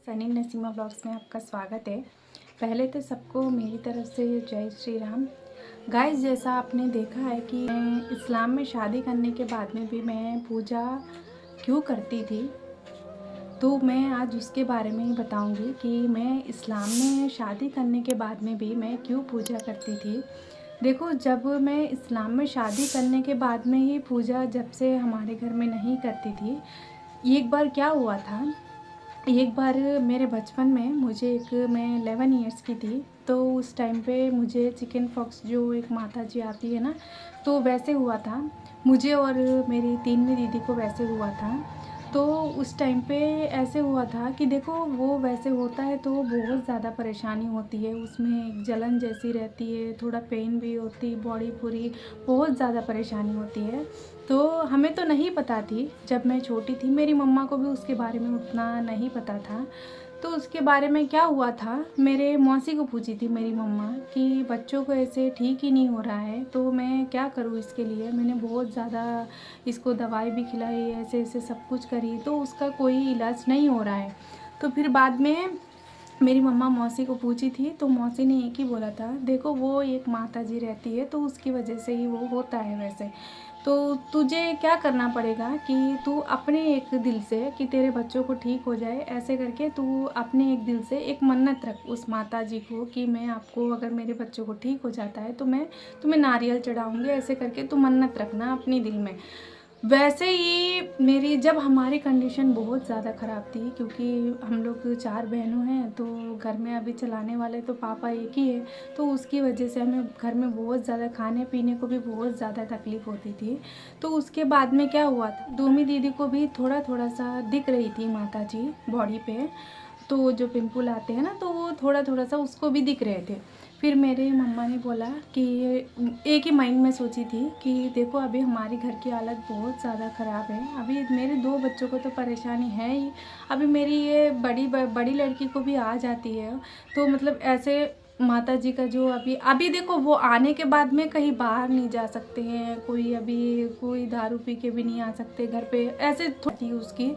Sunny Naseema blogs में आपका स्वागत है। पहले तो सबको मेरी तरफ से जय श्री राम। गाइस, जैसा आपने देखा है कि मैं इस्लाम में शादी करने के बाद में भी मैं पूजा क्यों करती थी, तो मैं आज उसके बारे में ही बताऊंगी कि मैं इस्लाम में शादी करने के बाद में भी मैं क्यों पूजा करती थी। देखो, जब मैं इस्लाम में शादी करने के बाद में ही पूजा जब से हमारे घर में नहीं करती थी, एक बार क्या हुआ था, एक बार मेरे बचपन में मैं 11 इयर्स की थी, तो उस टाइम पे मुझे चिकन पॉक्स जो एक माता जी आती है ना, तो वैसे हुआ था मुझे और मेरी 3वीं दीदी को वैसे हुआ था। तो उस टाइम पे ऐसे हुआ था कि देखो, वो वैसे होता है तो बहुत ज़्यादा परेशानी होती है, उसमें एक जलन जैसी रहती है, थोड़ा पेन भी होती, बॉडी पूरी बहुत ज़्यादा परेशानी होती है। तो हमें तो नहीं पता थी, जब मैं छोटी थी मेरी मम्मा को भी उसके बारे में उतना नहीं पता था। तो उसके बारे में क्या हुआ था, मेरे मौसी को पूछी थी मेरी मम्मा कि बच्चों को ऐसे ठीक ही नहीं हो रहा है, तो मैं क्या करूँ इसके लिए। मैंने बहुत ज़्यादा इसको दवाई भी खिलाई, ऐसे ऐसे सब कुछ करी, तो उसका कोई इलाज नहीं हो रहा है। तो फिर बाद में मेरी मम्मा मौसी को पूछी थी, तो मौसी ने एक ही बोला था, देखो वो एक माता जी रहती है तो उसकी वजह से ही वो होता है वैसे। तो तुझे क्या करना पड़ेगा कि तू अपने एक दिल से कि तेरे बच्चों को ठीक हो जाए, ऐसे करके तू अपने एक दिल से एक मन्नत रख उस माता जी को कि मैं आपको, अगर मेरे बच्चों को ठीक हो जाता है तो मैं तुम्हें नारियल चढ़ाऊँगी, ऐसे करके तू मन्नत रखना अपने दिल में। वैसे ही मेरी, जब हमारी कंडीशन बहुत ज़्यादा ख़राब थी, क्योंकि हम लोग 4 बहनों हैं, तो घर में अभी चलाने वाले तो पापा एक ही है, तो उसकी वजह से हमें घर में बहुत ज़्यादा खाने पीने को भी बहुत ज़्यादा तकलीफ़ होती थी। तो उसके बाद में क्या हुआ था, दूमी दीदी को भी थोड़ा थोड़ा सा दिख रही थी माता जी बॉडी पे, तो जो पिंपल आते हैं ना, तो वो थोड़ा थोड़ा सा उसको भी दिख रहे थे। फिर मेरे मम्मा ने बोला कि एक ही माइंड में सोची थी कि देखो, अभी हमारी घर की हालत बहुत ज़्यादा ख़राब है, अभी मेरे 2 बच्चों को तो परेशानी है ही, अभी मेरी ये बड़ी लड़की को भी आ जाती है, तो मतलब ऐसे माता जी का जो अभी अभी देखो, वो आने के बाद में कहीं बाहर नहीं जा सकते हैं, कोई दारू पी के भी नहीं आ सकते घर पे, ऐसे थी उसकी।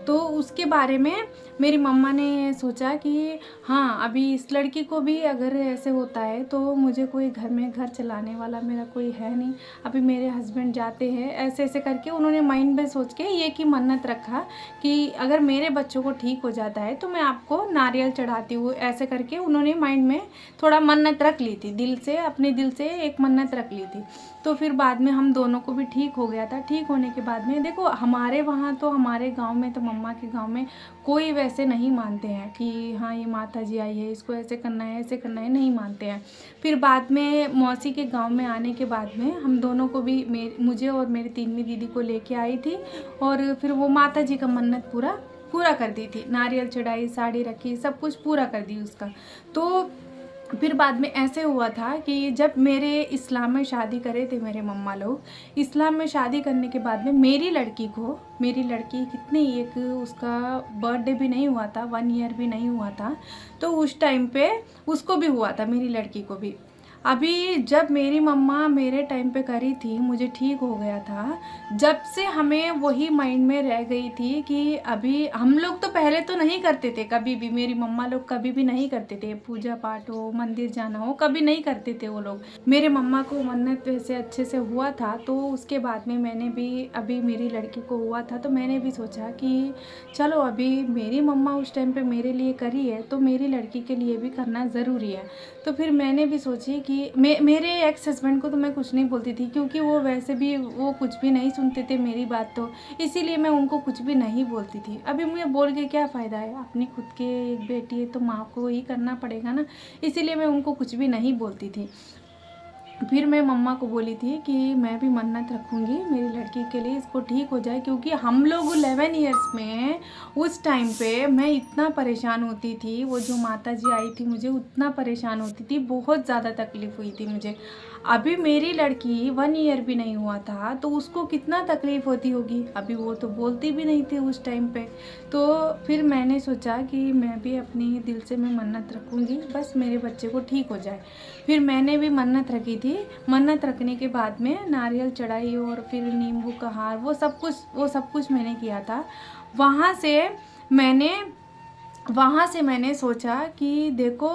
तो उसके बारे में मेरी मम्मा ने सोचा कि हाँ, अभी इस लड़की को भी अगर ऐसे होता है तो मुझे कोई घर में घर चलाने वाला मेरा कोई है नहीं, अभी मेरे हस्बैंड जाते हैं, ऐसे ऐसे करके उन्होंने माइंड में सोच के ये की मन्नत रखा कि अगर मेरे बच्चों को ठीक हो जाता है तो मैं आपको नारियल चढ़ाती हूँ, ऐसे करके उन्होंने माइंड में थोड़ा मन्नत रख ली थी, दिल से, अपने दिल से एक मन्नत रख ली थी। तो फिर बाद में हम दोनों को भी ठीक हो गया था। ठीक होने के बाद में देखो, हमारे वहाँ तो, हमारे गांव में तो, मम्मा के गांव में कोई वैसे नहीं मानते हैं कि हाँ ये माता जी आई है, इसको ऐसे करना है, ऐसे करना है, नहीं मानते हैं। फिर बाद में मौसी के गांव में आने के बाद में हम दोनों को भी, मुझे और मेरी 3वीं दीदी को लेके आई थी, और फिर वो माता जी का मन्नत पूरा कर दी थी, नारियल चढ़ाई, साड़ी रखी, सब कुछ पूरा कर दी उसका। तो फिर बाद में ऐसे हुआ था कि जब मेरे इस्लाम में शादी करे थे मेरे मम्मा लोग, इस्लाम में शादी करने के बाद में मेरी लड़की कितनी, एक उसका बर्थडे भी नहीं हुआ था, 1 ईयर भी नहीं हुआ था, तो उस टाइम पे उसको भी हुआ था, मेरी लड़की को भी। अभी जब मेरी मम्मा मेरे टाइम पे करी थी, मुझे ठीक हो गया था, जब से हमें वही माइंड में रह गई थी कि अभी हम लोग तो पहले तो नहीं करते थे कभी भी, मेरी मम्मा लोग कभी भी नहीं करते थे, पूजा पाठ हो, मंदिर जाना हो, कभी नहीं करते थे वो लोग। मेरे मम्मा को मन्नत वैसे अच्छे से हुआ था, तो उसके बाद में मैंने भी, अभी मेरी लड़की को हुआ था, तो मैंने भी सोचा कि चलो, अभी मेरी मम्मा उस टाइम पे मेरे लिए करी है तो मेरी लड़की के लिए भी करना ज़रूरी है। तो फिर मैंने भी सोची कि मेरे एक्स हस्बैंड को तो मैं कुछ नहीं बोलती थी, क्योंकि वो वैसे भी वो कुछ भी नहीं सुनते थे मेरी बात, तो इसीलिए मैं उनको कुछ भी नहीं बोलती थी। अभी मुझे बोल के क्या फ़ायदा है, अपनी खुद के एक बेटी है तो माँ को ही करना पड़ेगा ना, इसीलिए मैं उनको कुछ भी नहीं बोलती थी। फिर मैं मम्मा को बोली थी कि मैं भी मन्नत रखूँगी मेरी लड़की के लिए, इसको ठीक हो जाए, क्योंकि हम लोग 11 इयर्स में उस टाइम पे मैं इतना परेशान होती थी, वो जो माता जी आई थी मुझे उतना परेशान होती थी, बहुत ज़्यादा तकलीफ़ हुई थी मुझे। अभी मेरी लड़की 1 ईयर भी नहीं हुआ था तो उसको कितना तकलीफ़ होती होगी, अभी वो तो बोलती भी नहीं थी उस टाइम पे। तो फिर मैंने सोचा कि मैं भी अपनी दिल से मैं मन्नत रखूँगी, बस मेरे बच्चे को ठीक हो जाए। फिर मैंने भी मन्नत रखी थी। मन्नत रखने के बाद में नारियल चढ़ाई और फिर नींबू का हार, वो सब कुछ मैंने किया था। वहाँ से मैंने वहाँ से मैंने सोचा कि देखो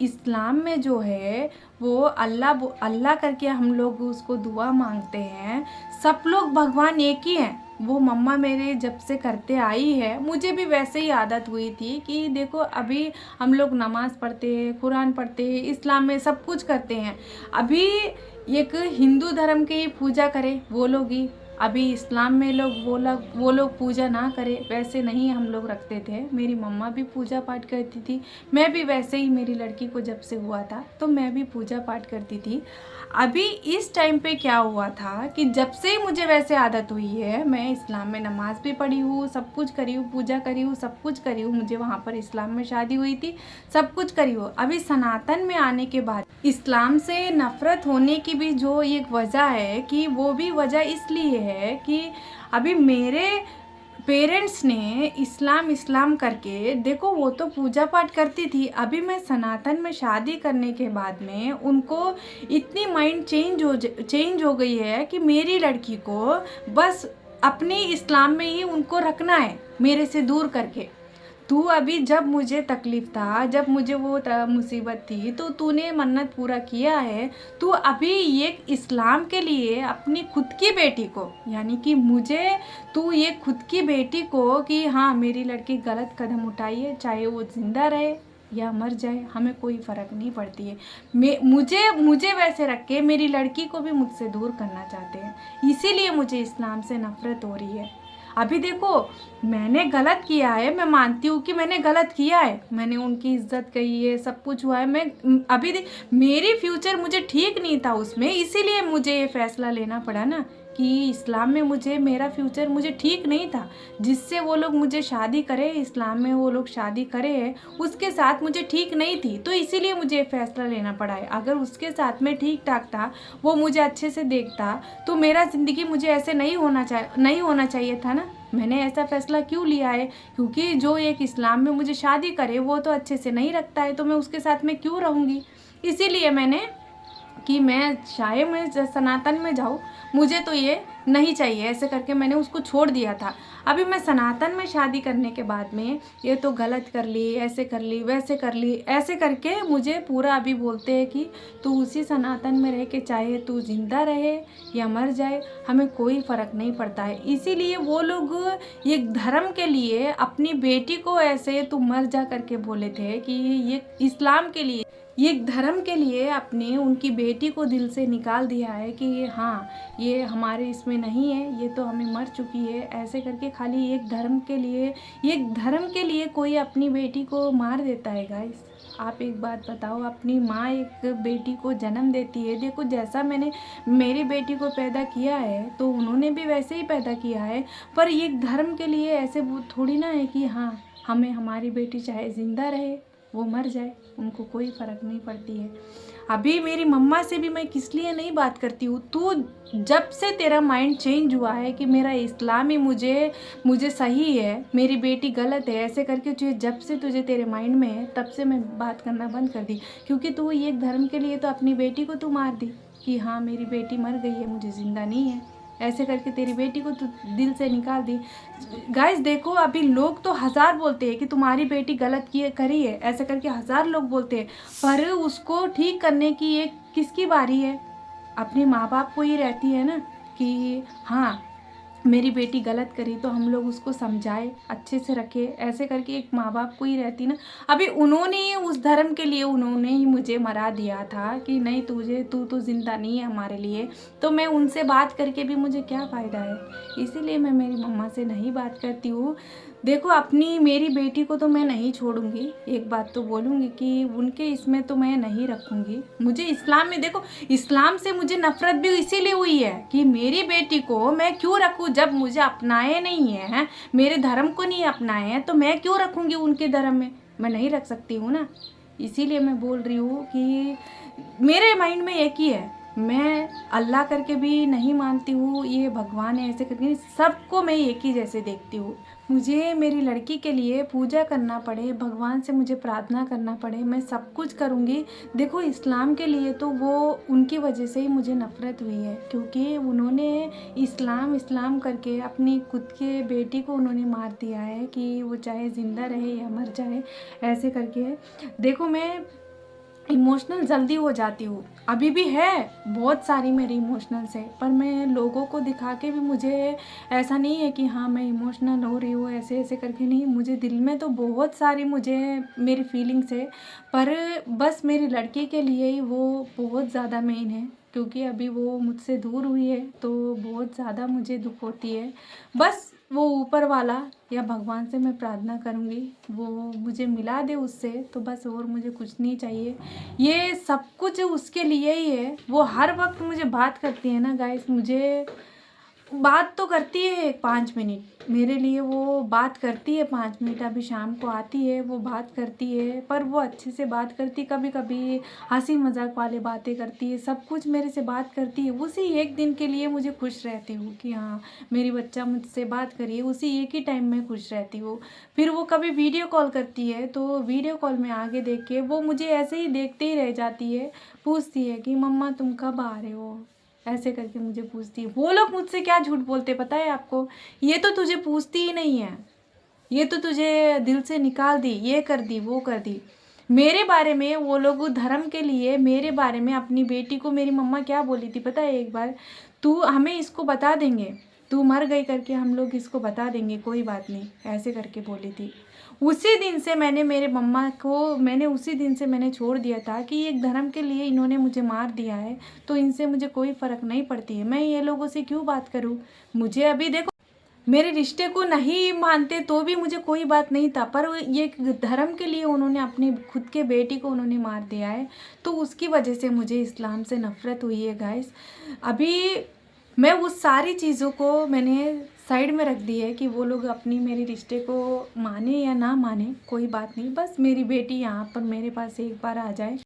इस्लाम में जो है वो अल्लाह करके हम लोग उसको दुआ मांगते हैं। सब लोग भगवान एक ही हैं। वो मम्मा मेरे जब से करते आई है, मुझे भी वैसे ही आदत हुई थी कि देखो अभी हम लोग नमाज़ पढ़ते हैं, कुरान पढ़ते हैं, इस्लाम में सब कुछ करते हैं। अभी एक हिंदू धर्म की पूजा करें वो लोग ही, अभी इस्लाम में वो लोग पूजा ना करें, वैसे नहीं हम लोग रखते थे। मेरी मम्मा भी पूजा पाठ करती थी, मैं भी वैसे ही, मेरी लड़की को जब से हुआ था तो मैं भी पूजा पाठ करती थी। अभी इस टाइम पे क्या हुआ था कि जब से ही मुझे वैसे आदत हुई है, मैं इस्लाम में नमाज़ भी पढ़ी हूँ, सब कुछ करी हूँ, पूजा करी हूँ, सब कुछ करी हूँ, मुझे वहाँ पर इस्लाम में शादी हुई थी, सब कुछ करी हूँ। अभी सनातन में आने के बाद इस्लाम से नफ़रत होने की भी जो एक वजह है कि वो भी वजह इसलिए है कि अभी मेरे पेरेंट्स ने इस्लाम करके, देखो वो तो पूजा पाठ करती थी, अभी मैं सनातन में शादी करने के बाद में उनको इतनी माइंड चेंज हो गई है कि मेरी लड़की को बस अपने इस्लाम में ही उनको रखना है, मेरे से दूर करके। तू अभी जब मुझे तकलीफ़ था, जब मुझे वो मुसीबत थी, तो तूने मन्नत पूरा किया है। तू अभी ये इस्लाम के लिए अपनी खुद की बेटी को, यानी कि मुझे, तू ये खुद की बेटी को कि हाँ मेरी लड़की गलत कदम उठाई है, चाहे वो ज़िंदा रहे या मर जाए, हमें कोई फ़र्क नहीं पड़ती है। मुझे वैसे रख के मेरी लड़की को भी मुझसे दूर करना चाहते हैं, इसीलिए मुझे इस्लाम से नफ़रत हो रही है। अभी देखो मैंने गलत किया है, मैं मानती हूँ कि मैंने गलत किया है, मैंने उनकी इज्जत कही है, सब कुछ हुआ है। मैं अभी मेरी फ्यूचर मुझे ठीक नहीं था उसमें, इसीलिए मुझे ये फ़ैसला लेना पड़ा ना कि इस्लाम में मुझे, मेरा फ्यूचर मुझे ठीक नहीं था, जिससे वो लोग मुझे शादी करे, इस्लाम में वो लोग शादी करे, उसके साथ मुझे ठीक नहीं थी, तो इसीलिए मुझे फ़ैसला लेना पड़ा है। अगर उसके साथ में ठीक ठाक था, वो मुझे अच्छे से देखता, तो मेरा ज़िंदगी मुझे ऐसे नहीं होना चाहिए था ना। मैंने ऐसा फ़ैसला क्यों लिया है? क्योंकि जो एक इस्लाम में मुझे शादी करे वो तो अच्छे से नहीं रखता है, तो मैं उसके साथ में क्यों रहूँगी? इसीलिए मैंने कि मैं चाहे मैं सनातन में जाऊँ, मुझे तो ये नहीं चाहिए, ऐसे करके मैंने उसको छोड़ दिया था। अभी मैं सनातन में शादी करने के बाद में ये तो गलत कर ली, ऐसे कर ली, वैसे कर ली, ऐसे करके मुझे पूरा अभी बोलते हैं कि तू उसी सनातन में रह के, चाहे तू ज़िंदा रहे या मर जाए, हमें कोई फ़र्क नहीं पड़ता है। इसीलिए वो लोग ये धर्म के लिए अपनी बेटी को ऐसे तू मर जा करके बोले थे कि ये इस्लाम के लिए, ये धर्म के लिए अपने उनकी बेटी को दिल से निकाल दिया है कि हाँ ये हमारे इसमें नहीं है, ये तो हमें मर चुकी है, ऐसे करके खाली एक धर्म के लिए कोई अपनी बेटी को मार देता है। गाइस आप एक बात बताओ, अपनी माँ एक बेटी को जन्म देती है, देखो जैसा मैंने मेरी बेटी को पैदा किया है तो उन्होंने भी वैसे ही पैदा किया है, पर ये धर्म के लिए ऐसे वो थोड़ी ना है कि हाँ हमें, हमारी बेटी चाहे ज़िंदा रहे वो मर जाए, उनको कोई फ़र्क नहीं पड़ती है। अभी मेरी मम्मा से भी मैं किस लिए नहीं बात करती हूँ, तू जब से तेरा माइंड चेंज हुआ है कि मेरा इस्लाम ही मुझे सही है, मेरी बेटी गलत है, ऐसे करके जब से तुझे तेरे माइंड में है, तब से मैं बात करना बंद कर दी। क्योंकि तू ये धर्म के लिए तो अपनी बेटी को तू मार दी कि हाँ मेरी बेटी मर गई है, मुझे ज़िंदा नहीं है, ऐसे करके तेरी बेटी को तू दिल से निकाल दी। गाइस देखो अभी लोग तो हज़ार बोलते हैं कि तुम्हारी बेटी गलत करी है, ऐसे करके हज़ार लोग बोलते हैं, पर उसको ठीक करने की ये किसकी बारी है? अपने माँ बाप को ही रहती है ना कि हाँ मेरी बेटी गलत करी तो हम लोग उसको समझाए, अच्छे से रखे, ऐसे करके एक माँ बाप को ही रहती ना। अभी उन्होंने ही उस धर्म के लिए उन्होंने ही मुझे मरा दिया था कि नहीं तू तो ज़िंदा नहीं है हमारे लिए, तो मैं उनसे बात करके भी मुझे क्या फ़ायदा है? इसीलिए मैं मेरी मम्मा से नहीं बात करती हूँ। देखो अपनी मेरी बेटी को तो मैं नहीं छोड़ूंगी, एक बात तो बोलूँगी कि उनके इसमें तो मैं नहीं रखूँगी। मुझे इस्लाम में, देखो इस्लाम से मुझे नफ़रत भी इसीलिए हुई है कि मेरी बेटी को मैं क्यों रखूँ, जब मुझे अपनाए नहीं है, मेरे धर्म को नहीं अपनाए हैं, तो मैं क्यों रखूँगी उनके धर्म में? मैं नहीं रख सकती हूँ ना। इसीलिए मैं बोल रही हूँ कि मेरे माइंड में एक ही है मैं अल्लाह करके भी नहीं मानती हूँ, ये भगवान है ऐसे करके, सबको मैं एक ही जैसे देखती हूँ। मुझे मेरी लड़की के लिए पूजा करना पड़े, भगवान से मुझे प्रार्थना करना पड़े, मैं सब कुछ करूँगी। देखो इस्लाम के लिए तो वो उनकी वजह से ही मुझे नफ़रत हुई है, क्योंकि उन्होंने इस्लाम इस्लाम करके अपनी खुद के बेटी को उन्होंने मार दिया है कि वो चाहे ज़िंदा रहे या मर जाए, ऐसे करके। देखो मैं इमोशनल जल्दी हो जाती हूँ, अभी भी है, बहुत सारी मेरी इमोशनल्स है, पर मैं लोगों को दिखा के भी मुझे ऐसा नहीं है कि हाँ मैं इमोशनल हो रही हूँ ऐसे ऐसे करके, नहीं, मुझे दिल में तो बहुत सारी मुझे मेरी फीलिंग्स है, पर बस मेरी लड़की के लिए ही वो बहुत ज़्यादा मेन है, क्योंकि अभी वो मुझसे दूर हुई है तो बहुत ज़्यादा मुझे दुख होती है। बस वो ऊपर वाला या भगवान से मैं प्रार्थना करूँगी वो मुझे मिला दे उससे, तो बस और मुझे कुछ नहीं चाहिए। ये सब कुछ उसके लिए ही है। वो हर वक्त मुझे बात करती है ना गाइस, मुझे बात तो करती है 5 मिनट मेरे लिए, वो बात करती है 5 मिनट, अभी शाम को आती है वो बात करती है, पर वो अच्छे से बात करती, कभी कभी हंसी मजाक वाले बातें करती है, सब कुछ मेरे से बात करती है। उसी एक दिन के लिए मुझे खुश रहती हूँ कि हाँ मेरी बच्चा मुझसे बात करिए, उसी एक ही टाइम में खुश रहती हूँ। फिर वो कभी वीडियो कॉल करती है तो वीडियो कॉल में आगे देख के वो मुझे ऐसे ही देखते ही रह जाती है, पूछती है कि मम्मा तुम कब आ रहे हो, ऐसे करके मुझे पूछती है। वो लोग मुझसे क्या झूठ बोलते पता है आपको, ये तो तुझे पूछती ही नहीं है, ये तो तुझे दिल से निकाल दी, ये कर दी वो कर दी। मेरे बारे में वो लोग धर्म के लिए मेरे बारे में अपनी बेटी को मेरी मम्मा क्या बोली थी पता है एक बार, तू हमें इसको बता देंगे, तू मर गई करके हम लोग इसको बता देंगे, कोई बात नहीं, ऐसे करके बोली थी। उसी दिन से मैंने मेरे मम्मा को उसी दिन से मैंने छोड़ दिया था कि एक धर्म के लिए इन्होंने मुझे मार दिया है तो इनसे मुझे कोई फ़र्क नहीं पड़ती है, मैं ये लोगों से क्यों बात करूँ। मुझे अभी देखो मेरे रिश्ते को नहीं मानते तो भी मुझे कोई बात नहीं था, पर ये धर्म के लिए उन्होंने अपनी खुद के बेटी को उन्होंने मार दिया है, तो उसकी वजह से मुझे इस्लाम से नफ़रत हुई है गाइस। अभी मैं उस सारी चीज़ों को मैंने साइड में रख दी है कि वो लोग अपनी मेरे रिश्ते को माने या ना माने कोई बात नहीं, बस मेरी बेटी यहाँ पर मेरे पास एक बार आ जाए।